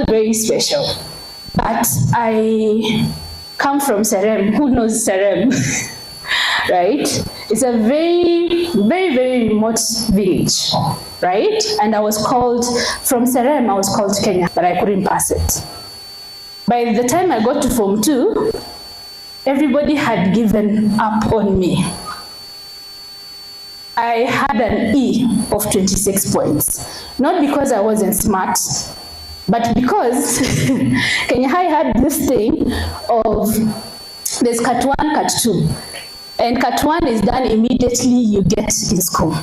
not very special, but I come from Serem. Who knows Serem? Right? It's a very, very, very remote village, right? And I was called, from Serem, I was called to Kenya, but I couldn't pass it. By the time I got to Form 2, everybody had given up on me. I had an E of 26 points. Not because I wasn't smart, but because Kenya High had this thing of, there's Cat 1, Cat 2. And Cat 1 is done immediately you get in school.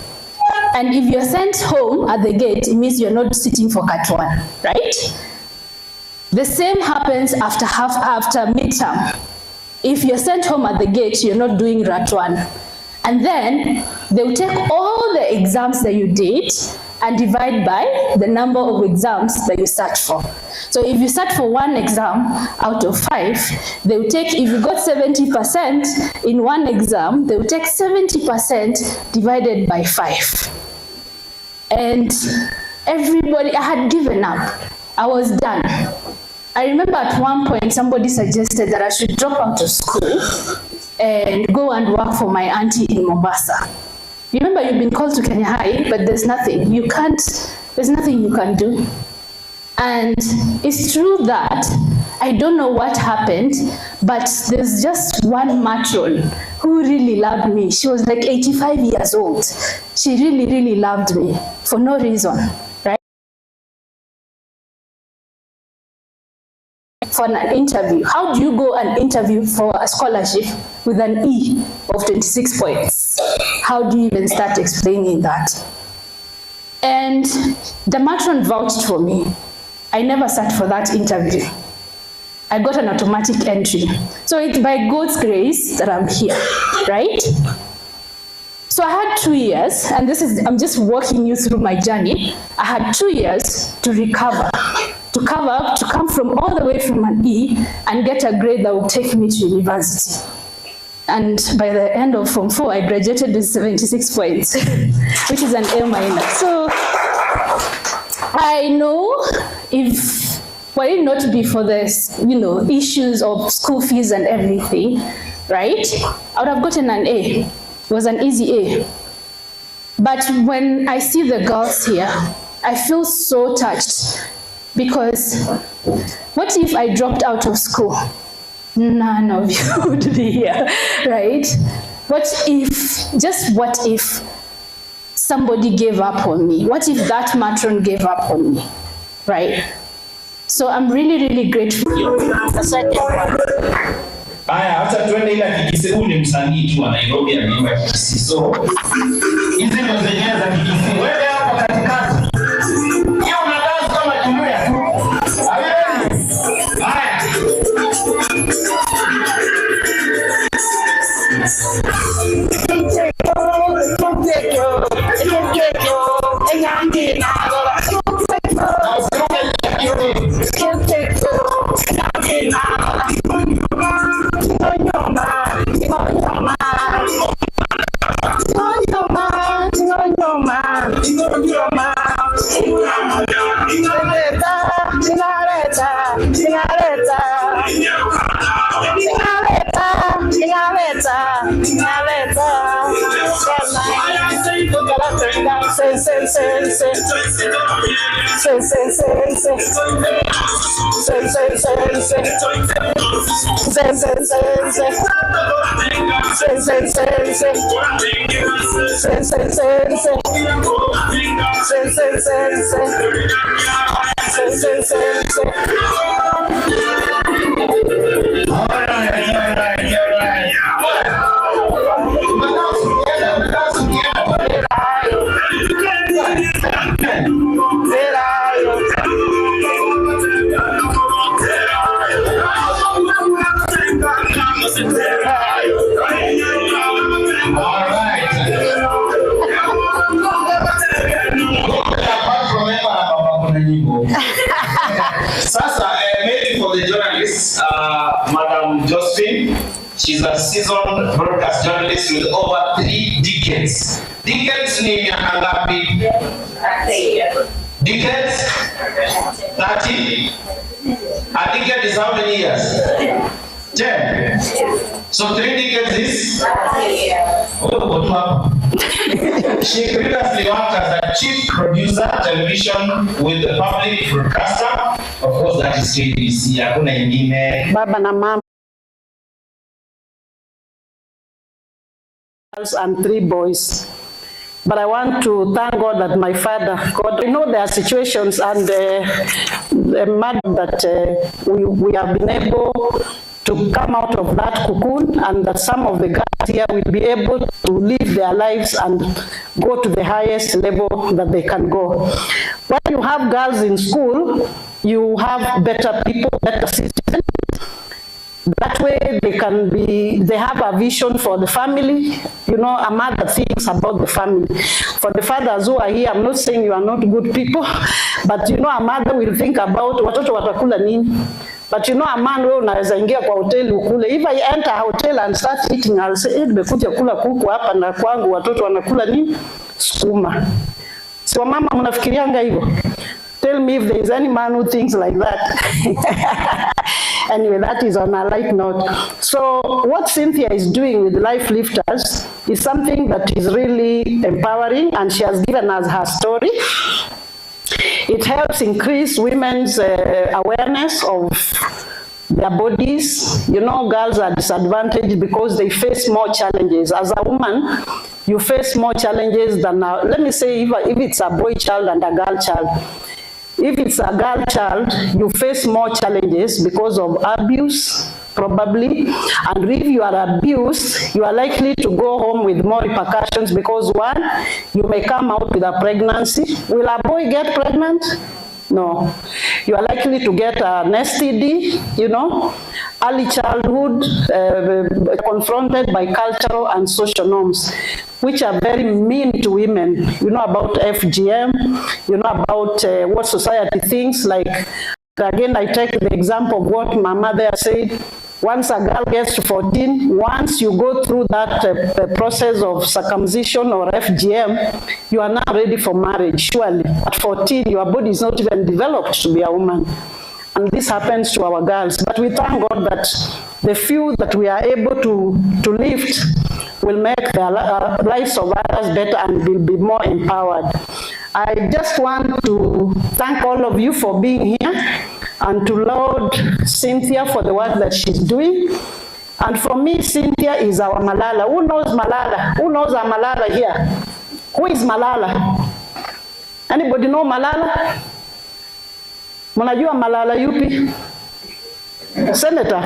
And if you're sent home at the gate, it means you're not sitting for Cat 1, right? The same happens after midterm. If you're sent home at the gate, you're not doing Rat 1. And then they'll take all the exams that you did and divide by the number of exams that you sat for. So if you sat for one exam out of 5, they will take, if you got 70% in one exam, they will take 70% divided by 5. And everybody, I had given up. I was done. I remember at one point somebody suggested that I should drop out of school and go and work for my auntie in Mombasa. Remember, you've been called to Kenya High, but there's nothing you can do. And it's true that I don't know what happened, but there's just one matron who really loved me. She was like 85 years old. She really, really loved me for no reason, right? For an interview. How do you go and interview for a scholarship with an E of 26 points? How do you even start explaining that? And the matron vouched for me. I never sat for that interview. I got an automatic entry. So it's by God's grace that I'm here, right? So I had 2 years, and I'm just walking you through my journey. I had 2 years to recover, to come from all the way from an E and get a grade that would take me to university. And by the end of Form 4, I graduated with 76 points, which is an A-. So I know if were it not to be for this, issues of school fees and everything, right, I would have gotten an A. It was an easy A. But when I see the girls here, I feel so touched, because what if I dropped out of school? None of you would be here, right? What if somebody gave up on me? What if that matron gave up on me, right? So I'm really, really grateful. Haya, hata tuende ila Kikisi. Huyu ni msanii tu wa Nairobi anaimba Kikisi. So hizi ndo zenyewe za Kikisi. Wewe hapo katikati. Hiyo unadance kama Kiluya tu. Haya. Madam Josephine, she's a seasoned broadcast journalist with over 3 decades. Decades ni miaka ngapi? Decades decades? 30? A decade is how many years? 10. So 3 decades is? She previously worked as a chief producer television with the public broadcaster. Of course, that is KBC. Hakuna ingine. Baba na mama and 3 boys. But I want to thank God that my father, God, I know there are situations and the matter that we have been able to come out of that cocoon, and that some of the girls here will be able to live their lives and go to the highest level that they can go. When you have girls in school, you have better people, better citizens. That way they have a vision for the family. You know, a mother thinks about the family. For the fathers who are here, I'm not saying you are not good people, but you know, a mother will think about watoto watakula nini. But you know, a man will unaweza ingia kwa hoteli ukule. If I enter a hotel and start eating, I'll say, nimekuja kula kuku hapa na kwangu watoto wanakula nini? Sukuma. So mama mnafikirianga hivyo? Tell me if there is any man who thinks like that. Anyway, that is on a light note. So what Cynthia is doing with Life Lifters is something that is really empowering, and she has given us her story. It helps increase women's awareness of their bodies. You know, girls are disadvantaged because they face more challenges. As a woman, you face more challenges than, let me say, if it's a boy child and a girl child. If it's a girl child, you face more challenges because of abuse, probably. And if you are abused, you are likely to go home with more repercussions because, one, you may come out with a pregnancy. Will a boy get pregnant? No. You are likely to get an STD, you know, early childhood, confronted by cultural and social norms, which are very mean to women. You know about FGM, you know about what society thinks. Like, again, I take the example of what my mother said. Once a girl gets to 14, once you go through that process of circumcision or FGM, you are now ready for marriage, surely. At 14, your body is not even developed to be a woman. And this happens to our girls. But we thank God that the few that we are able to lift will make the lives of others better and will be more empowered. I just want to thank all of you for being here, and to laud Cynthia for the work that she's doing. And for me, Cynthia is our Malala. Who knows Malala? Who knows our Malala here? Who is Malala? Anybody know Malala? Mnajua Malala yupi? Senator.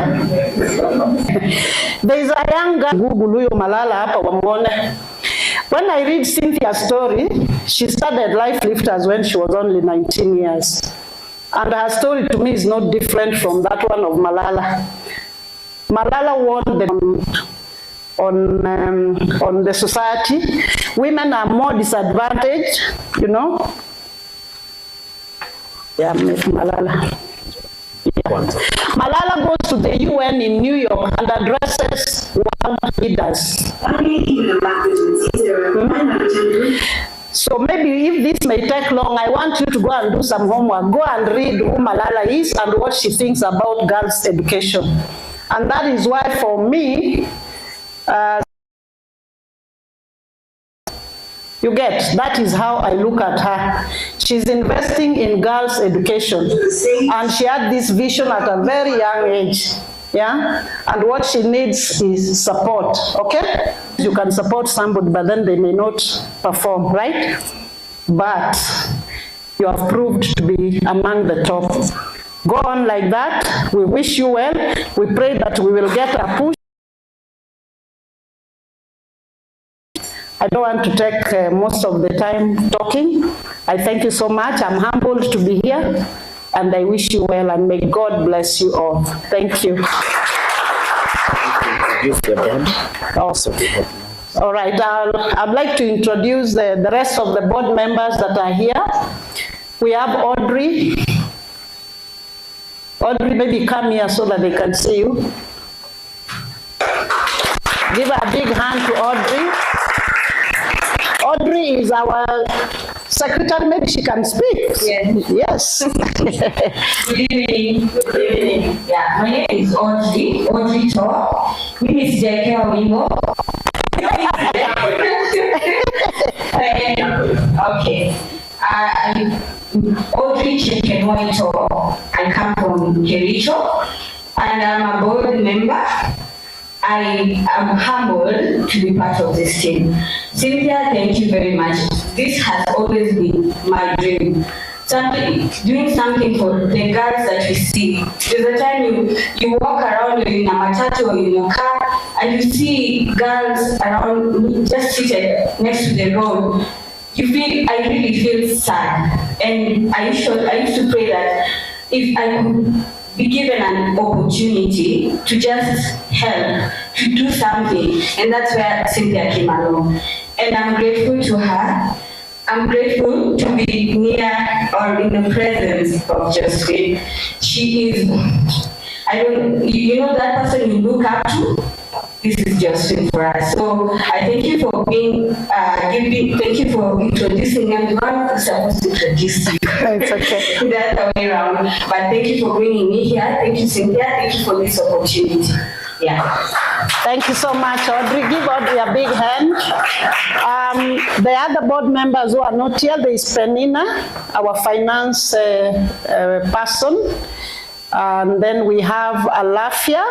There is a young girl, Google huyo Malala hapa wamwone. When I read Cynthia's story, she started Life Lifters when she was only 19 years. And her story to me is not different from that one of Malala. Malala won on the society. Women are more disadvantaged, you know. Yeah, Malala. Yeah. Malala goes to the UN in New York and addresses world leaders. So maybe if this may take long, I want you to go and do some homework. Go and read who Malala is and what she thinks about girls' education. And that is why for me, you get, that is how I look at her. She's investing in girls' education. And she had this vision at a very young age. Yeah? And what she needs is support, okay? You can support somebody, but then they may not perform, right? But you have proved to be among the top. Go on like that. We wish you well. We pray that we will get a push. I don't want to take most of the time talking. I thank you so much. I'm humbled to be here. And I wish you well, and may God bless you all. Thank you. All right, I'd like to introduce the rest of the board members that are here. We have Audrey. Audrey, maybe come here so that they can see you. Give a big hand to Audrey. Audrey is our Secretary, maybe she can speak. Yes. Good evening. Good evening. Yeah, my name is Audrey Tor. Mimi sijaekewa wimbo. Okay. I'm Audrey Chepkenoi Tor. I come from Kericho and I'm a board member. I am humbled to be part of this team. Cynthia, thank you very much. This has always been my dream. Doing something for the girls that we see. There's a time you walk around in a matatu or in your car and you see girls around just seated next to the road. I really feel sad. And I used to pray that if I could be given an opportunity to just help, to do something. And that's where Cynthia came along. And I'm grateful to her. I'm grateful to be near or in the presence of Josephine. She is, you know that person you look up to? This is Josephine for us. So I thank you for being, thank you for introducing me. I'm the one who's supposed to introduce you. It's okay. That's the way around. But thank you for bringing me here. Thank you, Cynthia. Thank you for this opportunity. Yeah. Thank you so much, Audrey. Give Audrey a big hand. The other board members who are not here, there is Penina, our finance person. And then we have Alafia.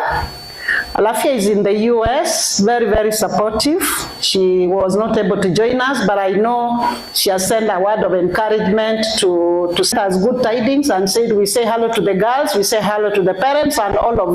Alafia is in the US, very, very supportive. She was not able to join us, but I know she has sent a word of encouragement to send us good tidings and said we say hello to the girls, we say hello to the parents and all of you.